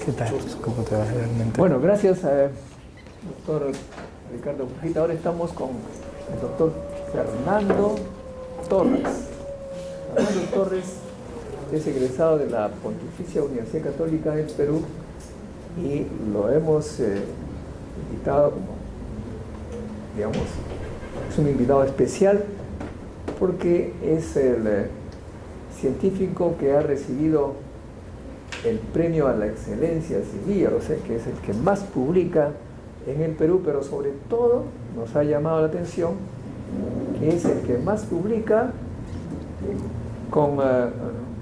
¿Qué tal? ¿Cómo te va realmente? Bueno, gracias, doctor Ricardo Fujita. Ahora estamos con el doctor Fernando Torres. Fernando Torres es egresado de la Pontificia Universidad Católica del Perú y lo hemos invitado como, digamos, es un invitado especial porque es el científico que ha recibido el premio a la excelencia civil, o sea que es el que más publica en el Perú, pero sobre todo nos ha llamado la atención que es el que más publica con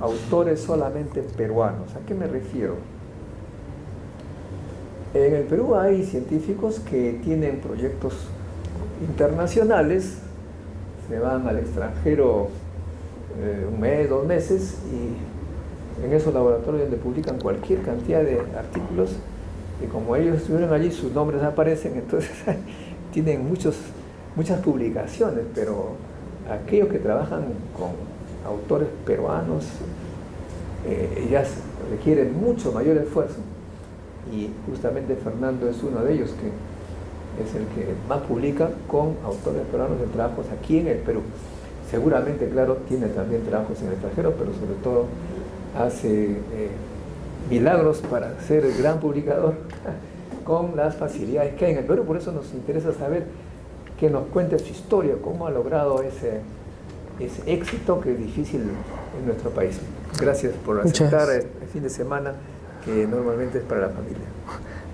autores solamente peruanos. ¿A qué me refiero? En el Perú hay científicos que tienen proyectos internacionales, se van al extranjero un mes, 2 meses, y en esos laboratorios donde publican cualquier cantidad de artículos, y como ellos estuvieron allí, sus nombres aparecen, entonces tienen muchas publicaciones, pero aquellos que trabajan con autores peruanos ya requieren mucho mayor esfuerzo, y justamente Fernando es uno de ellos, que es el que más publica con autores peruanos en trabajos aquí en el Perú. Seguramente, claro, tiene también trabajos en el extranjero, pero sobre todo hace milagros para ser el gran publicador con las facilidades que hay en el Perú. Por eso nos interesa saber que nos cuente su historia, cómo ha logrado ese éxito que es difícil en nuestro país. Gracias por aceptar el fin de semana que normalmente es para la familia.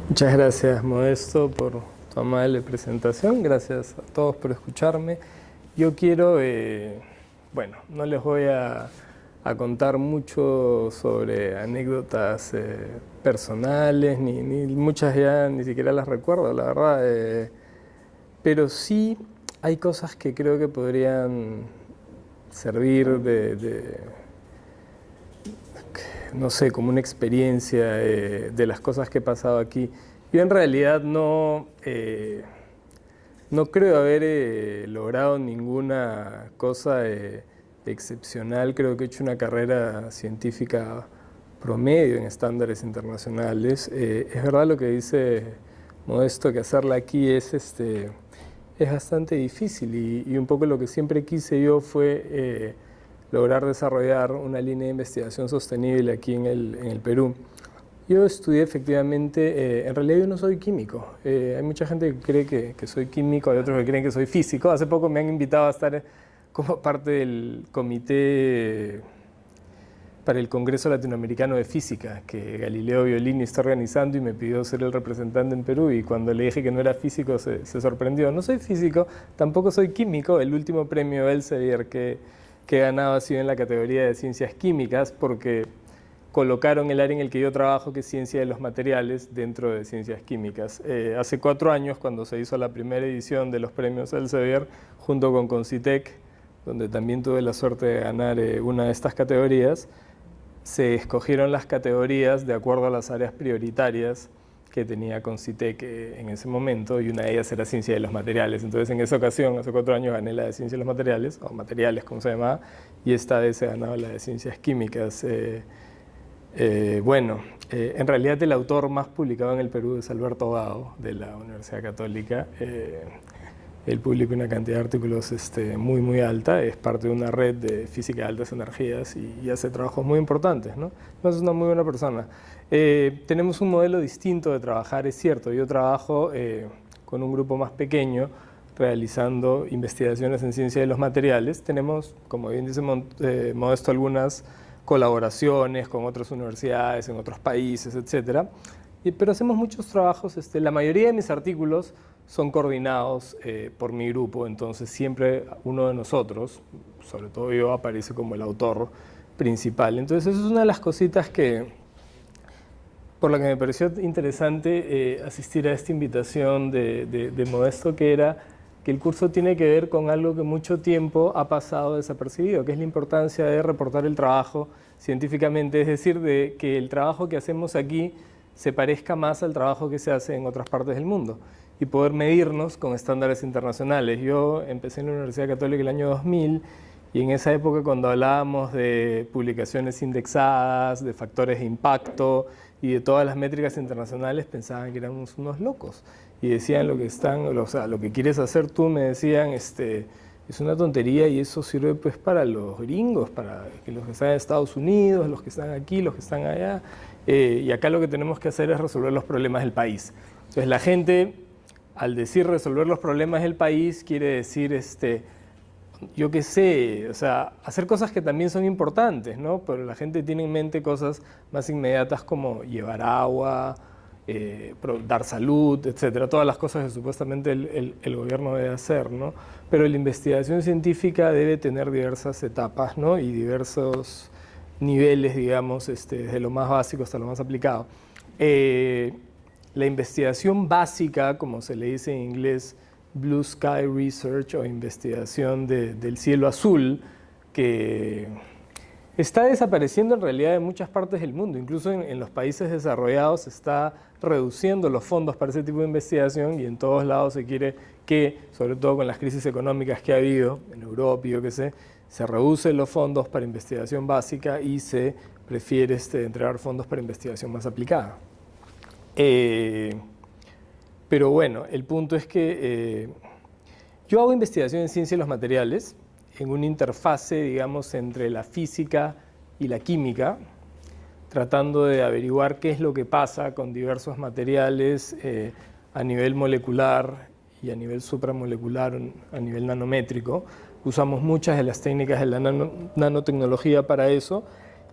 Muchas gracias, Modesto, por tu amable presentación. Gracias a todos por escucharme. Yo quiero, bueno, no les voy a contar mucho sobre anécdotas personales, ni muchas ya ni siquiera las recuerdo, la verdad. Pero sí hay cosas que creo que podrían servir no sé, como una experiencia de las cosas que he pasado aquí. Yo en realidad no creo haber logrado ninguna cosa excepcional. Creo que he hecho una carrera científica promedio en estándares internacionales. Es verdad lo que dice Modesto, que hacerla aquí es bastante difícil, y un poco lo que siempre quise yo fue lograr desarrollar una línea de investigación sostenible aquí en el Perú. Yo estudié efectivamente, en realidad yo no soy químico. Hay mucha gente que cree que soy químico, hay otros que creen que soy físico. Hace poco me han invitado a estar como parte del comité para el Congreso Latinoamericano de Física, que Galileo Violini está organizando, y me pidió ser el representante en Perú, y cuando le dije que no era físico se sorprendió. No soy físico, tampoco soy químico. El último premio Elsevier que he ganado ha sido en la categoría de ciencias químicas, porque colocaron el área en el que yo trabajo, que es ciencia de los materiales, dentro de ciencias químicas. Hace 4 años, cuando se hizo la primera edición de los premios Elsevier, junto con Concitec, donde también tuve la suerte de ganar una de estas categorías, se escogieron las categorías de acuerdo a las áreas prioritarias que tenía Concitec en ese momento, y una de ellas era ciencia de los materiales. Entonces, en esa ocasión, hace 4 años, gané la de ciencia de los materiales, o materiales como se llamaba, y esta vez he ganado la de ciencias químicas. Bueno, en realidad el autor más publicado en el Perú es Alberto Gao, de la Universidad Católica. Él publica una cantidad de artículos muy alta, es parte de una red de física de altas energías y hace trabajos muy importantes, ¿no? Es una muy buena persona. Tenemos un modelo distinto de trabajar, es cierto. Yo trabajo con un grupo más pequeño, realizando investigaciones en ciencia de los materiales. Tenemos, como bien dice Modesto, algunas colaboraciones con otras universidades en otros países, etc. Pero hacemos muchos trabajos. La mayoría de mis artículos son coordinados por mi grupo, entonces siempre uno de nosotros, sobre todo yo, aparece como el autor principal. Entonces eso es una de las cositas por la que me pareció interesante asistir a esta invitación de Modesto, que era que el curso tiene que ver con algo que mucho tiempo ha pasado desapercibido, que es la importancia de reportar el trabajo científicamente, es decir, de que el trabajo que hacemos aquí se parezca más al trabajo que se hace en otras partes del mundo, y poder medirnos con estándares internacionales. Yo empecé en la Universidad Católica el año 2000, y en esa época, cuando hablábamos de publicaciones indexadas, de factores de impacto, y de todas las métricas internacionales pensaban que éramos unos locos y decían lo que están, o sea, lo que quieres hacer tú, me decían, es una tontería y eso sirve pues para los gringos, para que los que están en Estados Unidos, los que están aquí, los que están allá, y acá lo que tenemos que hacer es resolver los problemas del país. Entonces la gente, al decir resolver los problemas del país, quiere decir, yo qué sé, o sea, hacer cosas que también son importantes, ¿no? Pero la gente tiene en mente cosas más inmediatas como llevar agua, dar salud, etcétera, todas las cosas que supuestamente el gobierno debe hacer, ¿no? Pero la investigación científica debe tener diversas etapas, ¿no? Y diversos niveles, digamos, desde lo más básico hasta lo más aplicado. La investigación básica, como se le dice en inglés, Blue Sky Research o investigación del cielo azul, que está desapareciendo en realidad en muchas partes del mundo, incluso en los países desarrollados se está reduciendo los fondos para ese tipo de investigación y en todos lados se quiere que, sobre todo con las crisis económicas que ha habido en Europa y yo qué sé, se reducen los fondos para investigación básica y se prefiere entregar fondos para investigación más aplicada. Pero bueno, el punto es que yo hago investigación en ciencia de los materiales, en una interfase, digamos, entre la física y la química, tratando de averiguar qué es lo que pasa con diversos materiales a nivel molecular y a nivel supramolecular, a nivel nanométrico. Usamos muchas de las técnicas de la nanotecnología para eso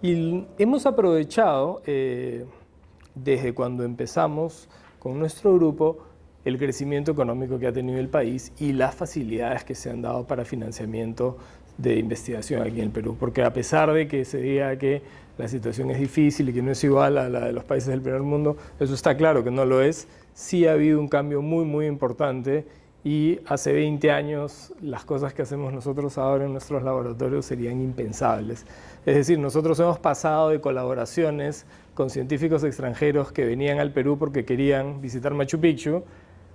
y hemos aprovechado desde cuando empezamos con nuestro grupo el crecimiento económico que ha tenido el país y las facilidades que se han dado para financiamiento de investigación aquí en el Perú, porque a pesar de que se diga que la situación es difícil y que no es igual a la de los países del primer mundo, eso está claro que no lo es, sí ha habido un cambio muy, muy importante y hace 20 años las cosas que hacemos nosotros ahora en nuestros laboratorios serían impensables. Es decir, nosotros hemos pasado de colaboraciones con científicos extranjeros que venían al Perú porque querían visitar Machu Picchu,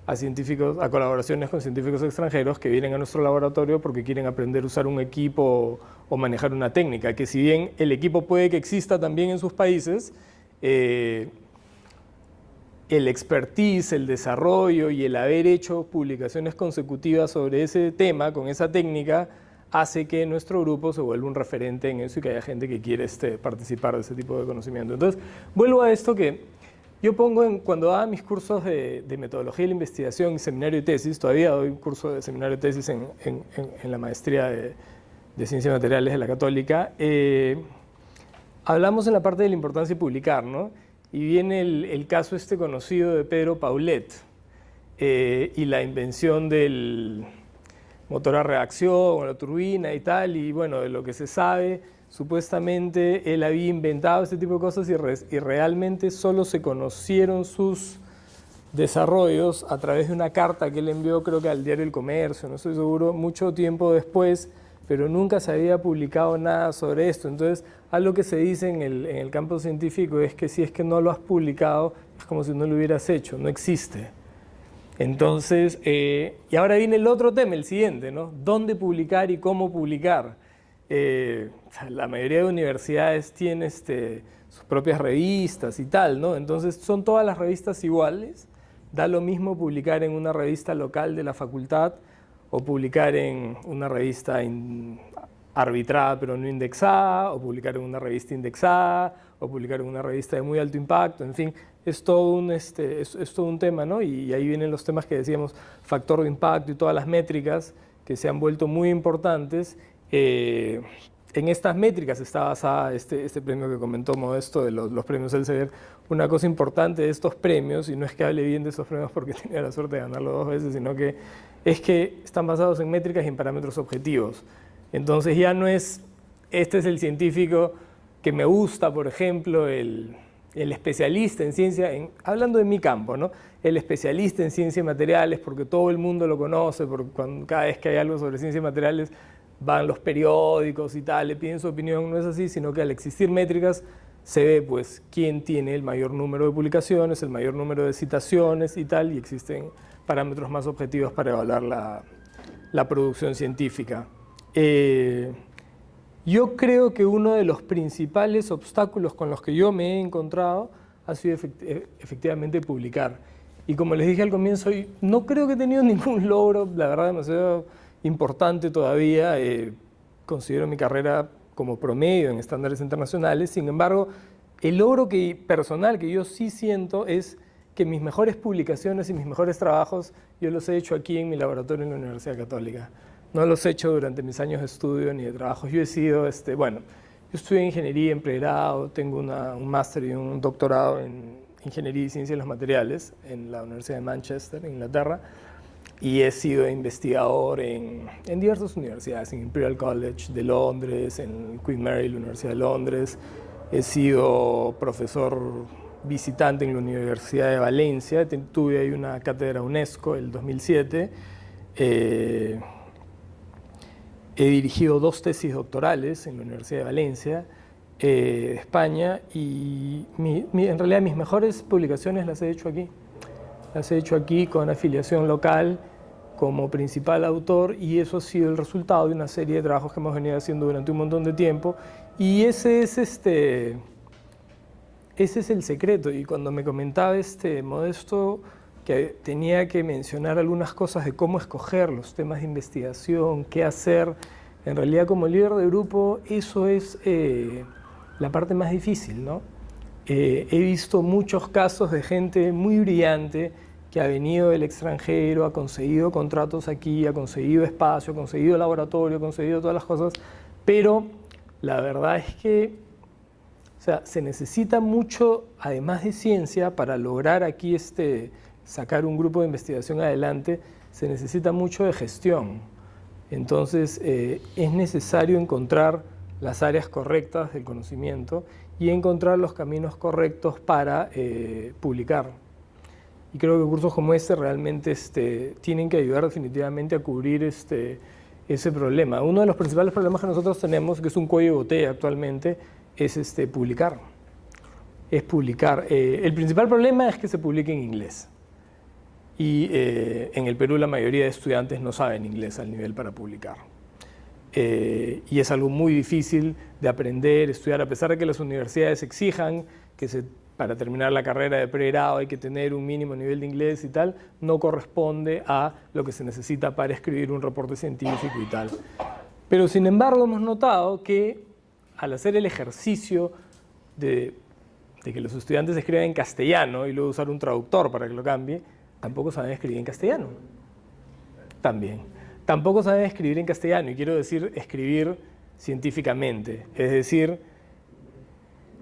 a colaboraciones con científicos extranjeros que vienen a nuestro laboratorio porque quieren aprender a usar un equipo o manejar una técnica, que si bien el equipo puede que exista también en sus países, el expertise, el desarrollo y el haber hecho publicaciones consecutivas sobre ese tema, con esa técnica, hace que nuestro grupo se vuelva un referente en eso y que haya gente que quiere participar de ese tipo de conocimiento. Entonces, vuelvo a esto que yo pongo cuando daba mis cursos de metodología de la investigación y seminario de tesis, todavía doy un curso de seminario de tesis en la maestría de Ciencias de Materiales de la Católica, hablamos en la parte de la importancia de publicar, ¿no? Y viene el caso conocido de Pedro Paulet y la invención del motor a reacción o la turbina y tal, y bueno, de lo que se sabe, supuestamente él había inventado este tipo de cosas y realmente solo se conocieron sus desarrollos a través de una carta que él envió, creo que al diario El Comercio, no estoy seguro, mucho tiempo después, pero nunca se había publicado nada sobre esto. Entonces, algo que se dice en el campo científico es que si es que no lo has publicado, es como si no lo hubieras hecho, no existe. Entonces, y ahora viene el otro tema, el siguiente, ¿no? ¿Dónde publicar y cómo publicar? La mayoría de universidades tienen sus propias revistas y tal, ¿no? Entonces, ¿son todas las revistas iguales? Da lo mismo publicar en una revista local de la facultad o publicar en una revista arbitrada pero no indexada, o publicar en una revista indexada, o publicar en una revista de muy alto impacto, en fin, es todo un tema, ¿no? Y ahí vienen los temas que decíamos, factor de impacto y todas las métricas que se han vuelto muy importantes. En estas métricas está basada este premio que comentó Modesto de los premios Elsevier. Una cosa importante de estos premios, y no es que hable bien de estos premios porque tenía la suerte de ganarlo 2 veces, sino que es que están basados en métricas y en parámetros objetivos. Entonces ya no es, este es el científico que me gusta, por ejemplo, el especialista en ciencia, hablando de mi campo, ¿no? El especialista en ciencia y materiales, porque todo el mundo lo conoce, porque cada vez que hay algo sobre ciencia y materiales, van los periódicos y tal, le piden su opinión, no es así, sino que al existir métricas se ve pues quién tiene el mayor número de publicaciones, el mayor número de citaciones y tal, y existen parámetros más objetivos para evaluar la producción científica. Yo creo que uno de los principales obstáculos con los que yo me he encontrado ha sido efectivamente publicar. Y como les dije al comienzo, no creo que he tenido ningún logro, la verdad, demasiado importante todavía. Considero mi carrera como promedio en estándares internacionales. Sin embargo, el logro personal que yo sí siento es que mis mejores publicaciones y mis mejores trabajos yo los he hecho aquí en mi laboratorio en la Universidad Católica. No los he hecho durante mis años de estudio ni de trabajo. Yo he sido, bueno, yo estudié ingeniería en pregrado, tengo un máster y un doctorado en ingeniería y ciencia de los materiales en la Universidad de Manchester, Inglaterra, y he sido investigador en diversas universidades, en Imperial College de Londres, en Queen Mary, la Universidad de Londres. He sido profesor visitante en la Universidad de Valencia, tuve ahí una cátedra UNESCO el 2007. He dirigido 2 tesis doctorales en la Universidad de Valencia, de España, y en realidad mis mejores publicaciones las he hecho aquí. Las he hecho aquí con afiliación local como principal autor, y eso ha sido el resultado de una serie de trabajos que hemos venido haciendo durante un montón de tiempo, y ese es el secreto. Y cuando me comentaba Modesto que tenía que mencionar algunas cosas de cómo escoger los temas de investigación, qué hacer, en realidad como líder de grupo eso es la parte más difícil, ¿no? He visto muchos casos de gente muy brillante que ha venido del extranjero, ha conseguido contratos aquí, ha conseguido espacio, ha conseguido laboratorio, ha conseguido todas las cosas, pero la verdad es que se necesita mucho, además de ciencia, para lograr aquí sacar un grupo de investigación adelante, se necesita mucho de gestión. Entonces, es necesario encontrar las áreas correctas del conocimiento y encontrar los caminos correctos para publicar. Y creo que cursos como realmente tienen que ayudar definitivamente a cubrir ese problema. Uno de los principales problemas que nosotros tenemos, que es un cuello de botella actualmente, es publicar. Es publicar. El principal problema es que se publique en inglés. Y en el Perú la mayoría de estudiantes no saben inglés al nivel para publicar. Y es algo muy difícil de aprender, estudiar, a pesar de que las universidades exijan que para terminar la carrera de pregrado hay que tener un mínimo nivel de inglés y tal, no corresponde a lo que se necesita para escribir un reporte científico y tal. Pero sin embargo hemos notado que al hacer el ejercicio de que los estudiantes escriban en castellano y luego usar un traductor para que lo cambie, tampoco saben escribir en castellano. También. Tampoco saben escribir en castellano, y quiero decir escribir científicamente. Es decir,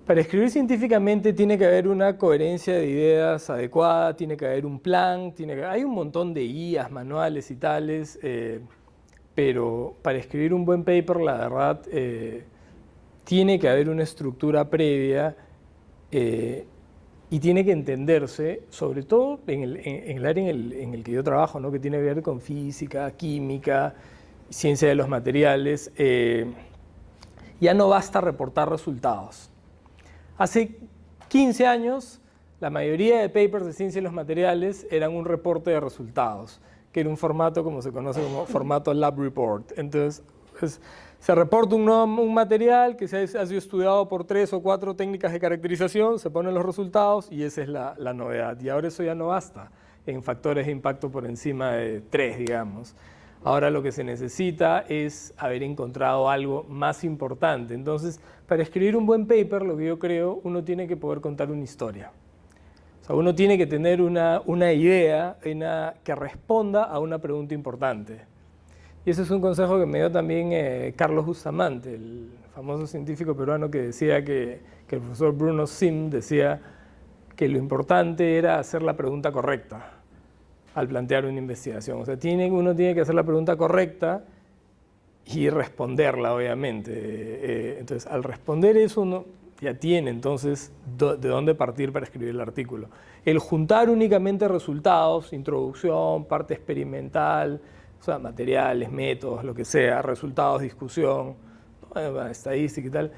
para escribir científicamente tiene que haber una coherencia de ideas adecuada, tiene que haber un plan, hay un montón de guías, manuales y tales, pero para escribir un buen paper, la verdad, tiene que haber una estructura previa y tiene que entenderse, sobre todo en el área en el que yo trabajo, ¿no? Que tiene que ver con física, química, ciencia de los materiales. Ya no basta reportar resultados. Hace 15 años, la mayoría de papers de ciencia de los materiales eran un reporte de resultados, que era un formato como se conoce como formato lab report. Entonces, se reporta un material que ha sido estudiado por 3 o 4 técnicas de caracterización, se ponen los resultados y esa es la novedad. Y ahora eso ya no basta en factores de impacto por encima de 3, digamos. Ahora lo que se necesita es haber encontrado algo más importante. Entonces, para escribir un buen paper, lo que yo creo, uno tiene que poder contar una historia. O sea, uno tiene que tener una idea que responda a una pregunta importante. Y ese es un consejo que me dio también Carlos Bustamante, el famoso científico peruano que decía que el profesor Bruno Sim decía que lo importante era hacer la pregunta correcta al plantear una investigación. O sea, uno tiene que hacer la pregunta correcta y responderla, obviamente. Entonces, al responder eso, uno ya tiene entonces de dónde partir para escribir el artículo. El juntar únicamente resultados, introducción, parte experimental, o sea, materiales, métodos, lo que sea, resultados, discusión, estadística y tal,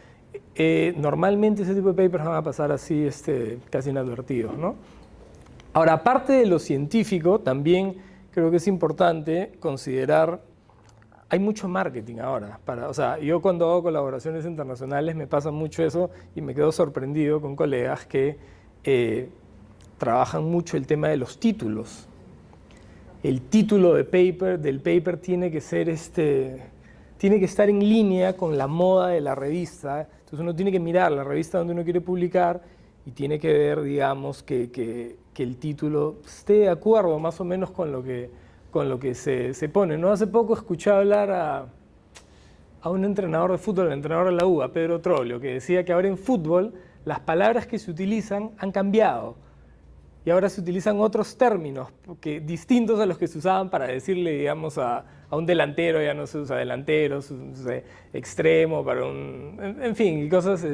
normalmente ese tipo de papers van a pasar así casi inadvertidos, ¿no? Ahora, aparte de lo científico, también creo que es importante considerar, hay mucho marketing ahora. O sea, yo cuando hago colaboraciones internacionales me pasa mucho eso y me quedo sorprendido con colegas que trabajan mucho el tema de los títulos. El título del paper tiene que ser tiene que estar en línea con la moda de la revista. Entonces uno tiene que mirar la revista donde uno quiere publicar y tiene que ver, digamos, que el título esté de acuerdo más o menos con lo que se pone, ¿no? Hace poco escuché hablar a un entrenador de fútbol, el entrenador de la U, a Pedro Troglio, que decía que ahora en fútbol las palabras que se utilizan han cambiado. Y ahora se utilizan otros términos distintos a los que se usaban para decirle, digamos, a un delantero. Ya no se usa delantero, se usa extremo, en fin, y cosas.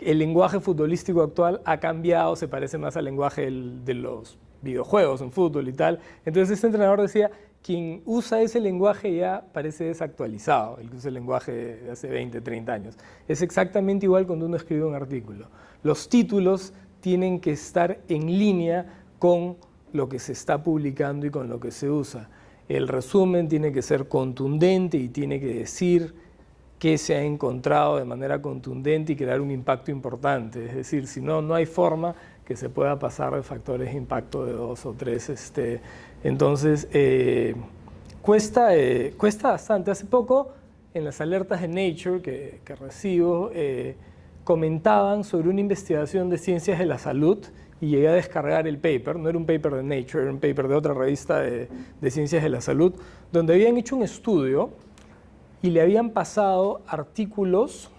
El lenguaje futbolístico actual ha cambiado, se parece más al lenguaje de los videojuegos en fútbol y tal. Entonces este entrenador decía, quien usa ese lenguaje ya parece desactualizado, el que usa el lenguaje de hace 20, 30 años. Es exactamente igual cuando uno escribe un artículo. Los títulos tienen que estar en línea con lo que se está publicando y con lo que se usa. El resumen tiene que ser contundente y tiene que decir qué se ha encontrado de manera contundente y crear un impacto importante. Es decir, si no, no hay forma que se pueda pasar de factores de impacto de 2 o 3. Entonces, cuesta bastante. Hace poco, en las alertas de Nature que recibo, comentaban sobre una investigación de ciencias de la salud y llegué a descargar el paper. No era un paper de Nature, era un paper de otra revista de ciencias de la salud, donde habían hecho un estudio y le habían pasado artículos,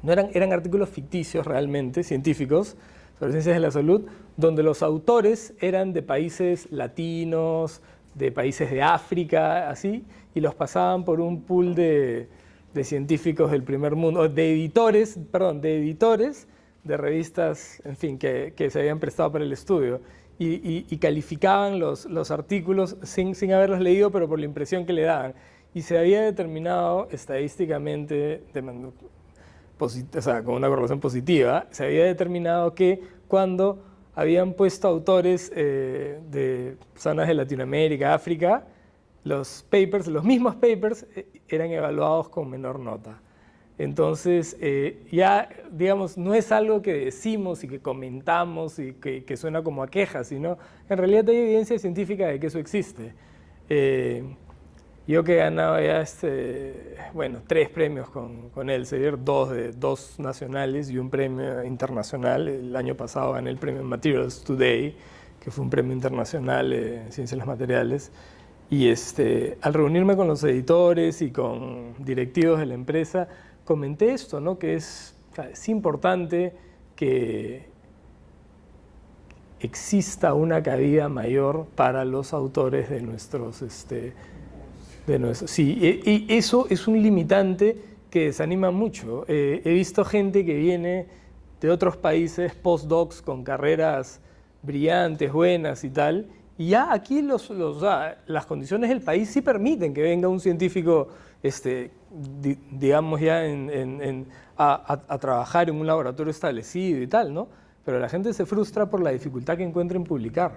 eran artículos ficticios realmente, científicos, sobre ciencias de la salud, donde los autores eran de países latinos, de países de África, así, y los pasaban por un pool de científicos del primer mundo, de editores de revistas, en fin, que se habían prestado para el estudio. Y calificaban los artículos sin haberlos leído, pero por la impresión que le daban. Y se había determinado estadísticamente, con una correlación positiva, se había determinado que cuando habían puesto autores de zonas de Latinoamérica, África, los mismos papers, eran evaluados con menor nota. Entonces, ya, digamos, no es algo que decimos y que comentamos y que suena como a quejas, sino en realidad hay evidencia científica de que eso existe. Yo que he ganado ya 3 premios con Elsevier, 2 nacionales y un premio internacional. El año pasado gané el premio Materials Today, que fue un premio internacional en ciencias de los materiales. Y al reunirme con los editores y con directivos de la empresa, comenté esto, ¿no? Que es importante que exista una cabida mayor para los autores de nuestros... Sí, y eso es un limitante que desanima mucho. He visto gente que viene de otros países, postdocs con carreras brillantes, buenas y tal, y ya aquí las condiciones del país sí permiten que venga un científico, digamos ya a trabajar en un laboratorio establecido y tal, ¿no? Pero la gente se frustra por la dificultad que encuentra en publicar.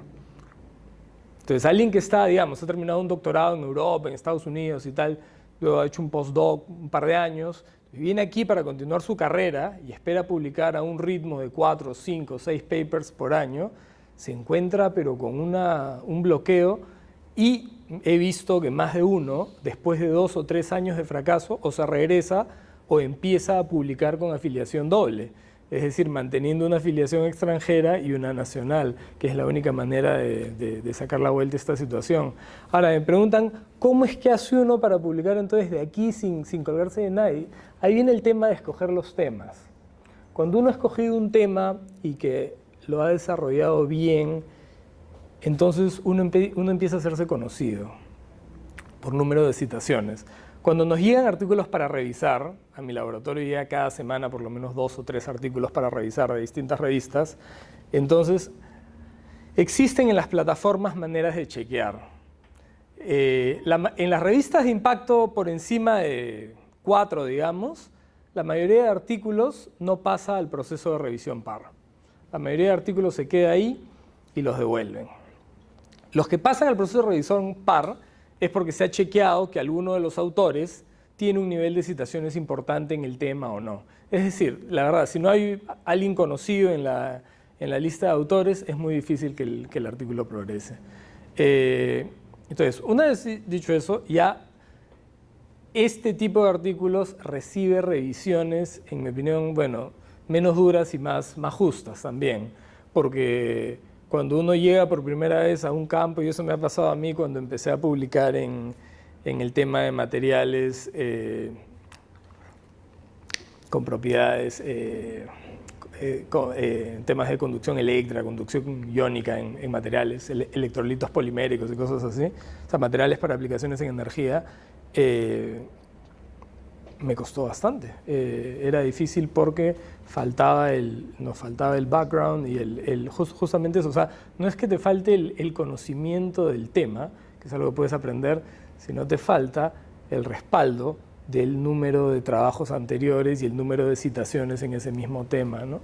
Entonces, alguien que ha terminado un doctorado en Europa, en Estados Unidos y tal, luego ha hecho un postdoc un par de años, viene aquí para continuar su carrera y espera publicar a un ritmo de 4, 5, 6 papers por año, se encuentra pero con un bloqueo, y he visto que más de uno, después de 2 o 3 años de fracaso, o se regresa o empieza a publicar con afiliación doble. Es decir, manteniendo una afiliación extranjera y una nacional, que es la única manera de sacar la vuelta a esta situación. Ahora, me preguntan, ¿cómo es que hace uno para publicar entonces de aquí sin colgarse de nadie? Ahí viene el tema de escoger los temas. Cuando uno ha escogido un tema y que lo ha desarrollado bien, entonces uno empieza a hacerse conocido por número de citaciones. Cuando nos llegan artículos para revisar, a mi laboratorio llega cada semana por lo menos 2 o 3 artículos para revisar de distintas revistas, entonces existen en las plataformas maneras de chequear. En las revistas de impacto por encima de 4, digamos, la mayoría de artículos no pasa al proceso de revisión par. La mayoría de artículos se queda ahí y los devuelven. Los que pasan al proceso de revisión par es porque se ha chequeado que alguno de los autores tiene un nivel de citaciones importante en el tema o no. Es decir, la verdad, si no hay alguien conocido en en la lista de autores, es muy difícil que el artículo progrese. Entonces, una vez dicho eso, ya este tipo de artículos recibe revisiones, en mi opinión, bueno, menos duras y más justas también, porque cuando uno llega por primera vez a un campo, y eso me ha pasado a mí cuando empecé a publicar en el tema de materiales con propiedades, temas de conducción eléctrica, conducción iónica en materiales, electrolitos poliméricos y cosas así, o sea, materiales para aplicaciones en energía, me costó bastante. Era difícil porque nos faltaba el background y justamente eso. O sea, no es que te falte el conocimiento del tema, que es algo que puedes aprender, sino te falta el respaldo del número de trabajos anteriores y el número de citaciones en ese mismo tema, ¿no?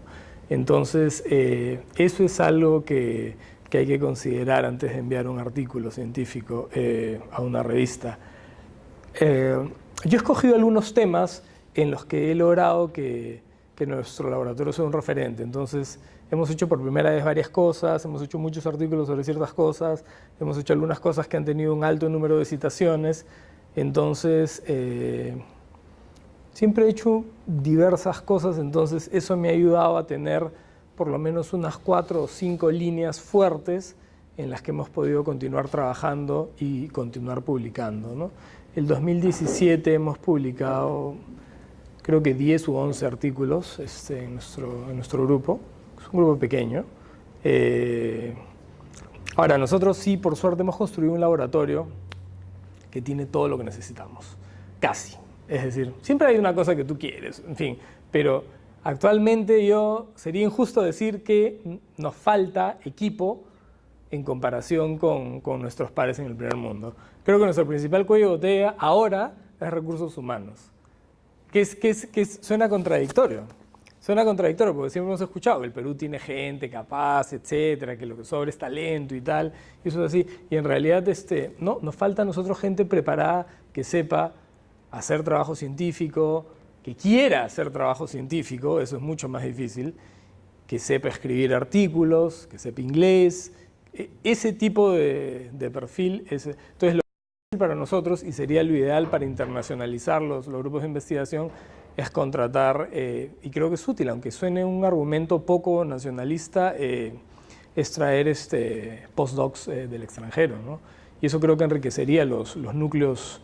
Entonces, eso es algo que hay que considerar antes de enviar un artículo científico a una revista. Yo he escogido algunos temas en los que he logrado que nuestro laboratorio sea un referente. Entonces, hemos hecho por primera vez varias cosas, hemos hecho muchos artículos sobre ciertas cosas, hemos hecho algunas cosas que han tenido un alto número de citaciones. Entonces, siempre he hecho diversas cosas, entonces eso me ha ayudado a tener por lo menos unas 4 o 5 líneas fuertes en las que hemos podido continuar trabajando y continuar publicando, ¿no? El 2017 hemos publicado, creo que 10 u 11 artículos en nuestro grupo. Es un grupo pequeño. Ahora, nosotros sí, por suerte, hemos construido un laboratorio que tiene todo lo que necesitamos, casi. Es decir, siempre hay una cosa que tú quieres, en fin, pero actualmente sería injusto decir que nos falta equipo en comparación con nuestros pares en el primer mundo. Creo que nuestro principal cuello de botella ahora es recursos humanos, que suena contradictorio. Suena contradictorio porque siempre hemos escuchado que el Perú tiene gente capaz, etcétera, que lo que sobra es talento y tal, y eso es así. Y en realidad no, nos falta a nosotros gente preparada que sepa hacer trabajo científico, que quiera hacer trabajo científico, eso es mucho más difícil, que sepa escribir artículos, que sepa inglés. Ese tipo de perfil, entonces lo que para nosotros, y sería lo ideal para internacionalizar los grupos de investigación, es contratar, y creo que es útil, aunque suene un argumento poco nacionalista, es traer postdocs del extranjero, ¿no? Y eso creo que enriquecería los núcleos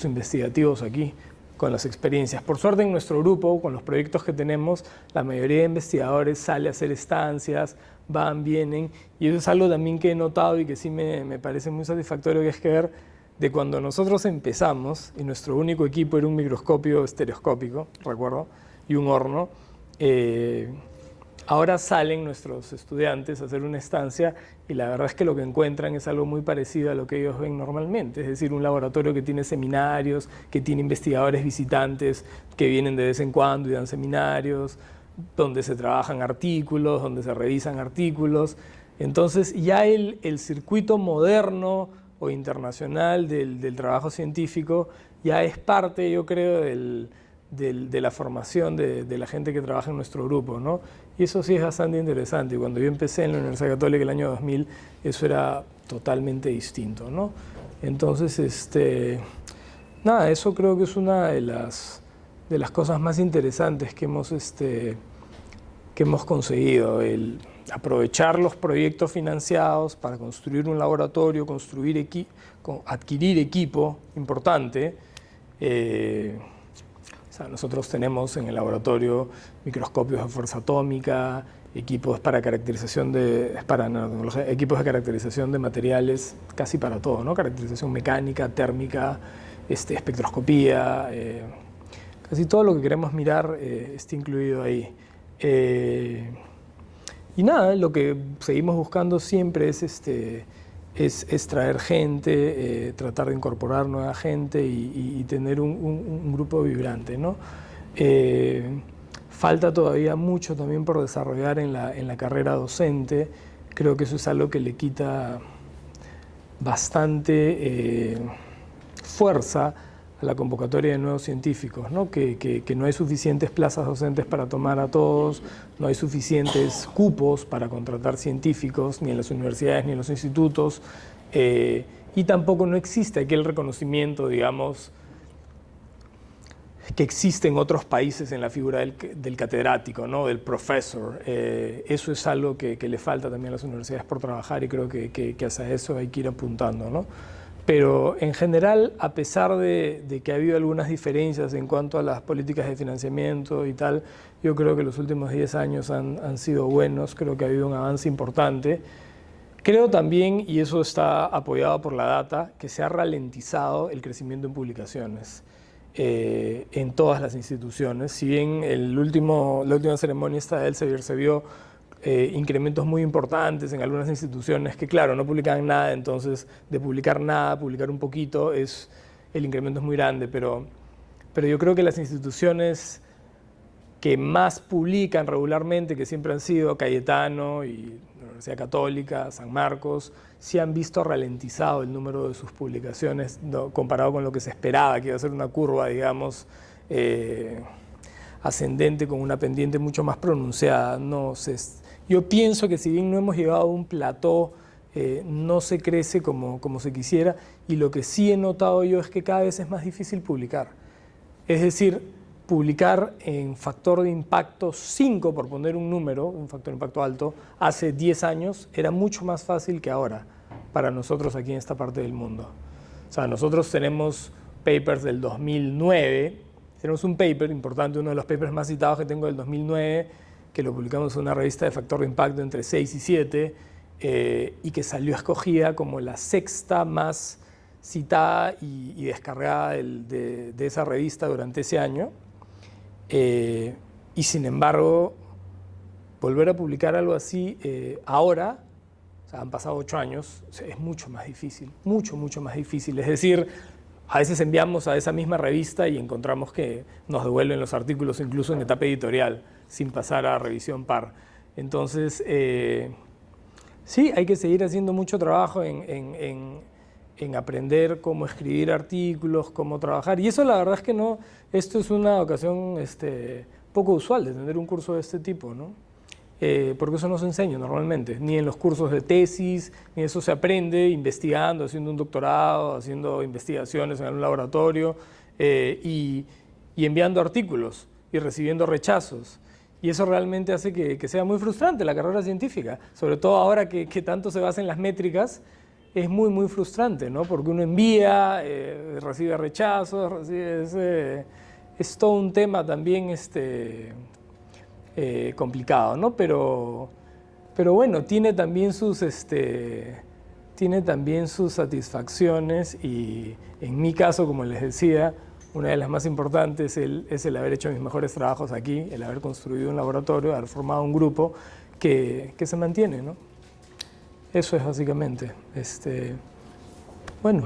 investigativos aquí, con las experiencias. Por suerte en nuestro grupo, con los proyectos que tenemos, la mayoría de investigadores sale a hacer estancias, van, vienen, y eso es algo también que he notado y que sí me parece muy satisfactorio, que es que ver de cuando nosotros empezamos, y nuestro único equipo era un microscopio estereoscópico, recuerdo, y un horno, ahora salen nuestros estudiantes a hacer una estancia y la verdad es que lo que encuentran es algo muy parecido a lo que ellos ven normalmente, es decir, un laboratorio que tiene seminarios, que tiene investigadores visitantes que vienen de vez en cuando y dan seminarios, donde se trabajan artículos, donde se revisan artículos. Entonces ya el circuito moderno o internacional del trabajo científico ya es parte, yo creo, de la formación de la gente que trabaja en nuestro grupo, ¿no? Y eso sí es bastante interesante. Y cuando yo empecé en la Universidad Católica el año 2000, eso era totalmente distinto, ¿no? Entonces, nada, eso creo que es una de las cosas más interesantes que hemos conseguido, el aprovechar los proyectos financiados para construir un laboratorio, adquirir equipo importante. O sea, nosotros tenemos en el laboratorio microscopios de fuerza atómica, equipos para caracterización equipos de caracterización de materiales, casi para todo, ¿no? Caracterización mecánica, térmica, espectroscopía, casi todo lo que queremos mirar está incluido ahí. Y nada, lo que seguimos buscando siempre es traer gente, tratar de incorporar nueva gente y tener un grupo vibrante, ¿no? Falta todavía mucho también por desarrollar en la carrera docente. Creo que eso es algo que le quita bastante fuerza la convocatoria de nuevos científicos, ¿no? Que no hay suficientes plazas docentes para tomar a todos, no hay suficientes cupos para contratar científicos, ni en las universidades ni en los institutos, y tampoco no existe aquel reconocimiento, digamos, que existe en otros países en la figura del catedrático, ¿no? Del professor. Eso es algo que le falta también a las universidades por trabajar y creo que hacia eso hay que ir apuntando, ¿no? Pero en general, a pesar de que ha habido algunas diferencias en cuanto a las políticas de financiamiento y tal, yo creo que los últimos 10 años han sido buenos, creo que ha habido un avance importante. Creo también, y eso está apoyado por la data, que se ha ralentizado el crecimiento en publicaciones en todas las instituciones. Si bien la última ceremonia esta de Elsevier se vio incrementos muy importantes en algunas instituciones que, claro, no publicaban nada, entonces de publicar nada, publicar un poquito, el incremento es muy grande, pero yo creo que las instituciones que más publican regularmente, que siempre han sido Cayetano y la Universidad Católica, San Marcos, sí han visto ralentizado el número de sus publicaciones, ¿no? Comparado con lo que se esperaba, que iba a ser una curva, digamos, ascendente con una pendiente mucho más pronunciada. Yo pienso que si bien no hemos llegado a un plató, no se crece como se quisiera, y lo que sí he notado yo es que cada vez es más difícil publicar. Es decir, publicar en factor de impacto 5, por poner un número, un factor de impacto alto, hace 10 años era mucho más fácil que ahora para nosotros aquí en esta parte del mundo. O sea, nosotros tenemos papers del 2009, tenemos un paper importante, uno de los papers más citados que tengo del 2009, que lo publicamos en una revista de factor de impacto entre 6 y 7, y que salió escogida como la 6ª más citada y descargada de esa revista durante ese año. Y sin embargo, volver a publicar algo así ahora, o sea, han pasado 8 años, es mucho más difícil, mucho más difícil. Es decir, a veces enviamos a esa misma revista y encontramos que nos devuelven los artículos incluso en etapa editorial, sin pasar a revisión par. Entonces, sí, hay que seguir haciendo mucho trabajo en aprender cómo escribir artículos, cómo trabajar. Y eso la verdad es que no, esto es una ocasión poco usual de tener un curso de este tipo, ¿no? Porque eso no se enseña normalmente, ni en los cursos de tesis, ni eso se aprende investigando, haciendo un doctorado, haciendo investigaciones en un laboratorio y enviando artículos y recibiendo rechazos. Y eso realmente hace que sea muy frustrante la carrera científica, sobre todo ahora que tanto se basa en las métricas. Es muy frustrante, ¿no? Porque uno envía, recibe rechazos, es todo un tema también complicado, ¿no? Pero bueno, tiene también sus satisfacciones y en mi caso, como les decía, una de las más importantes es el haber hecho mis mejores trabajos aquí, el haber construido un laboratorio, haber formado un grupo que se mantiene, ¿no? Eso es básicamente. Bueno.